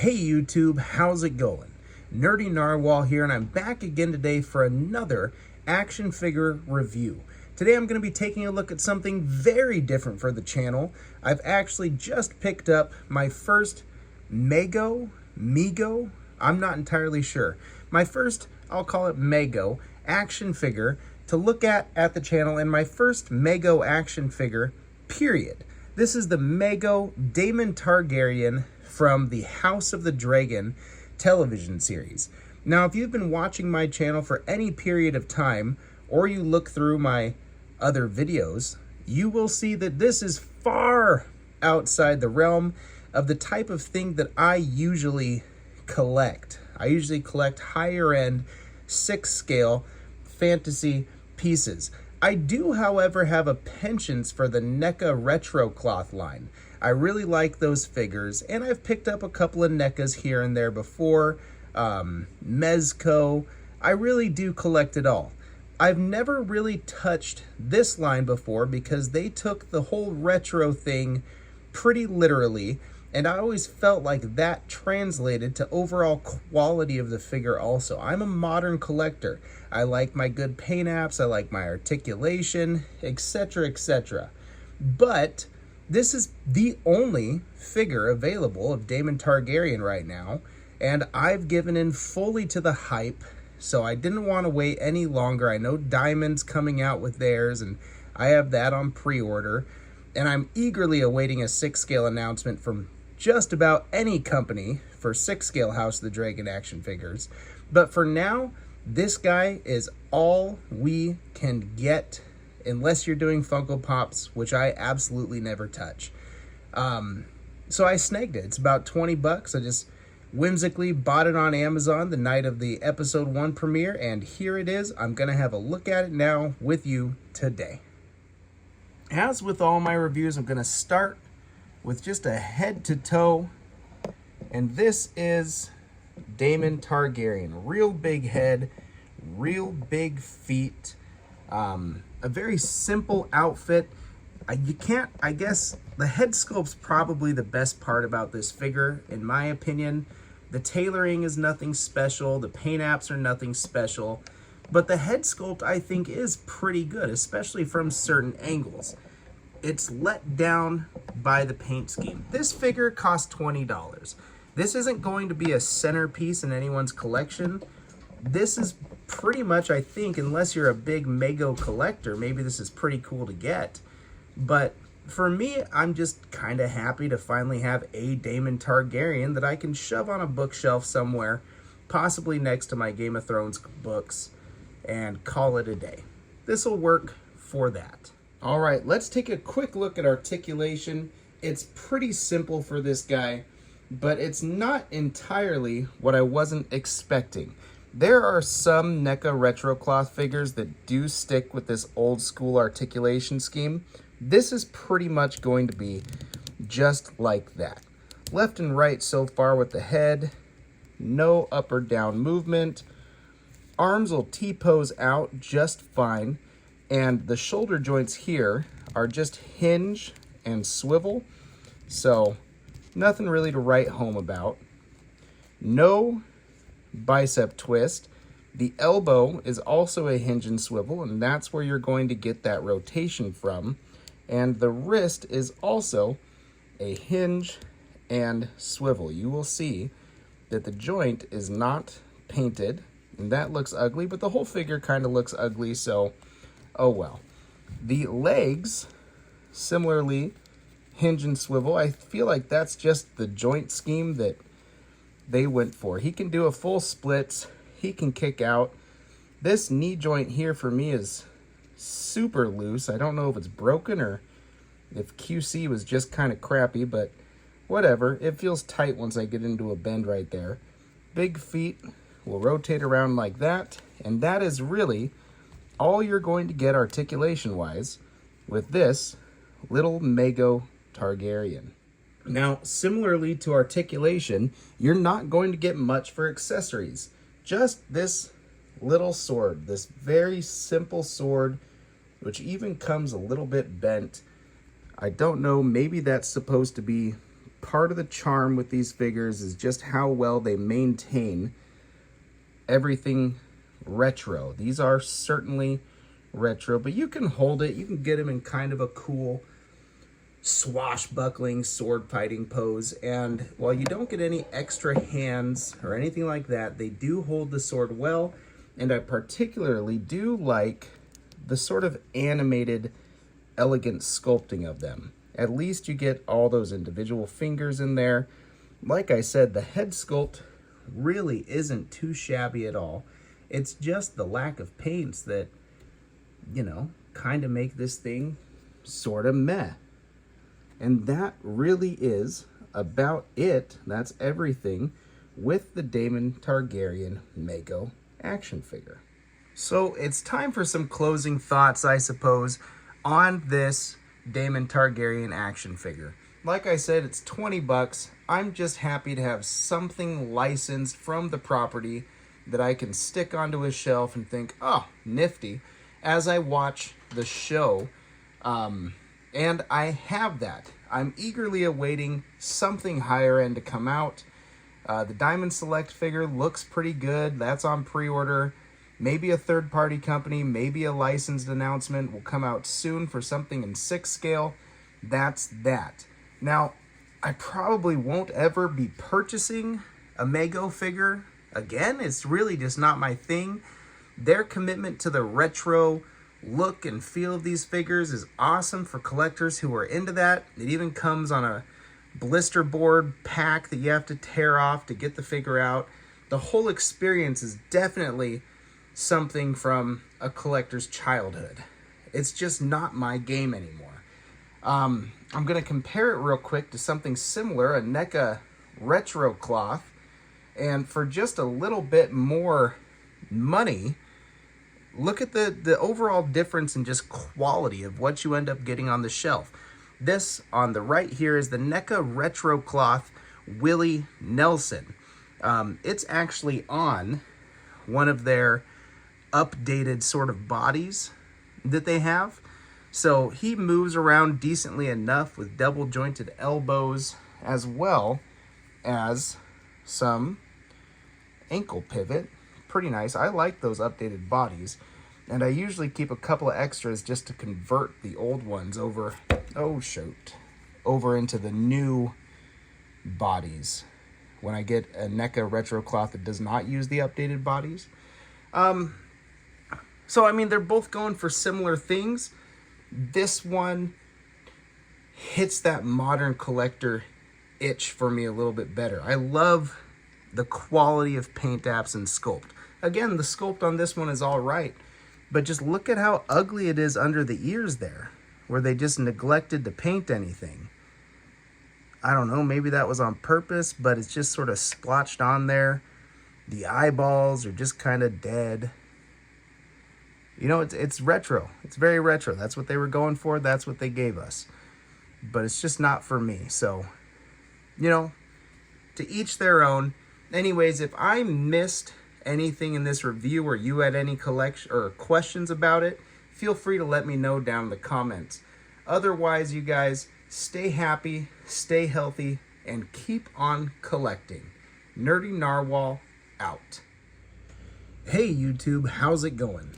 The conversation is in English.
Hey YouTube, how's it going? Nerdy Narwhal here, and I'm back again today for another action figure review. Today I'm going to be taking a look at something very different for the channel. I've actually just picked up my first Mego, I'm not entirely sure. My first, I'll call it Mego, action figure to look at the channel, and my first Mego action figure, period. This is the Mego Daemon Targaryen from the House of the Dragon television series. Now, if you've been watching my channel for any period of time, or you look through my other videos, you will see that this is far outside the realm of the type of thing that I usually collect. I usually collect higher end 6-scale fantasy pieces. I do, however, have a penchant for the NECA retro cloth line. I really like those figures, and I've picked up a couple of NECAs here and there before. Mezco. I really do collect it all. I've never really touched this line before because they took the whole retro thing pretty literally, and I always felt like that translated to overall quality of the figure also. I'm a modern collector. I like my good paint apps, I like my articulation, etc., etc. But this is the only figure available of Daemon Targaryen right now, and I've given in fully to the hype, so I didn't want to wait any longer. I know Diamond's coming out with theirs, and I have that on pre-order, and I'm eagerly awaiting a 6-scale announcement from just about any company for 6-scale House of the Dragon action figures. But for now, this guy is all we can get, unless you're doing Funko Pops, which I absolutely never touch. So I snagged it. It's about 20 bucks. I just whimsically bought it on Amazon the night of the episode 1 premiere, and here it is. I'm going to have a look at it now with you today. As with all my reviews, I'm going to start with just a head to toe, and this is Daemon Targaryen. Real big head, real big feet, a very simple outfit. I guess the head sculpt's probably the best part about this figure, in my opinion. The tailoring is nothing special, the paint apps are nothing special, but the head sculpt I think is pretty good, especially from certain angles. It's let down by the paint scheme. This figure cost $20. This isn't going to be a centerpiece in anyone's collection. This is pretty much, I think, unless you're a big Mego collector, maybe this is pretty cool to get. But for me, I'm just kind of happy to finally have a Daemon Targaryen that I can shove on a bookshelf somewhere, possibly next to my Game of Thrones books, and call it a day. This will work for that. All right, let's take a quick look at articulation. It's pretty simple for this guy, but it's not entirely what I wasn't expecting. There are some NECA retro cloth figures that do stick with this old school articulation scheme. This is pretty much going to be just like that. Left and right so far with the head, no up or down movement. Arms will T-pose out just fine. And the shoulder joints here are just hinge and swivel, so nothing really to write home about. No bicep twist. The elbow is also a hinge and swivel, and that's where you're going to get that rotation from. And the wrist is also a hinge and swivel. You will see that the joint is not painted, and that looks ugly, but the whole figure kind of looks ugly, so oh well. The legs, similarly, hinge and swivel. I feel like that's just the joint scheme that they went for. He can do a full splits. He can kick out. This knee joint here for me is super loose. I don't know if it's broken or if QC was just kind of crappy, but whatever. It feels tight once I get into a bend right there. Big feet will rotate around like that, and that is really all you're going to get articulation-wise with this little Mego Targaryen. Now, similarly to articulation, you're not going to get much for accessories. Just this little sword, this very simple sword, which even comes a little bit bent. I don't know, maybe that's supposed to be part of the charm with these figures is just how well they maintain everything retro. These are certainly retro, but you can hold it. You can get them in kind of a cool swashbuckling sword fighting pose, and while you don't get any extra hands or anything like that, they do hold the sword well. And I particularly do like the sort of animated, elegant sculpting of them. At least you get all those individual fingers in there. Like I said, the head sculpt really isn't too shabby at all. It's just the lack of paints that, you know, kind of make this thing sort of meh. And that really is about it. That's everything with the Daemon Targaryen Mego action figure. So it's time for some closing thoughts, I suppose, on this Daemon Targaryen action figure. Like I said, it's 20 bucks. I'm just happy to have something licensed from the property that I can stick onto a shelf and think, oh, nifty, as I watch the show. And I have that. I'm eagerly awaiting something higher end to come out. The Diamond Select figure looks pretty good. That's on pre-order. Maybe a third-party company, maybe a licensed announcement will come out soon for something in 6 scale. That's that. Now, I probably won't ever be purchasing a Mego figure again. It's really just not my thing. Their commitment to the retro look and feel of these figures is awesome for collectors who are into that. It even comes on a blister board pack that you have to tear off to get the figure out. The whole experience is definitely something from a collector's childhood. It's just not my game anymore. I'm going to compare it real quick to something similar, a NECA retro cloth, and for just a little bit more money, look at the overall difference in just quality of what you end up getting on the shelf. This on the right here is the NECA retro cloth Willie Nelson. It's actually on one of their updated sort of bodies that they have. So he moves around decently enough with double jointed elbows, as well as some ankle pivot. Pretty nice. I like those updated bodies, and I usually keep a couple of extras just to convert the old ones over into the new bodies when I get a NECA retro cloth that does not use the updated bodies. So I mean, they're both going for similar things. This one hits that modern collector itch for me a little bit better. I love the quality of paint apps and sculpt. Again, the sculpt on this one is all right, but just look at how ugly it is under the ears there, where they just neglected to paint anything. I don't know, maybe that was on purpose, but it's just sort of splotched on there. The eyeballs are just kind of dead. You know, it's retro. It's very retro. That's what they were going for. That's what they gave us. But it's just not for me. So, you know, to each their own. Anyways, if I missed anything in this review or you had any collection or questions about it, feel free to let me know down in the comments. Otherwise, you guys, stay happy, stay healthy, and keep on collecting. Nerdy Narwhal out. Hey YouTube, how's it going?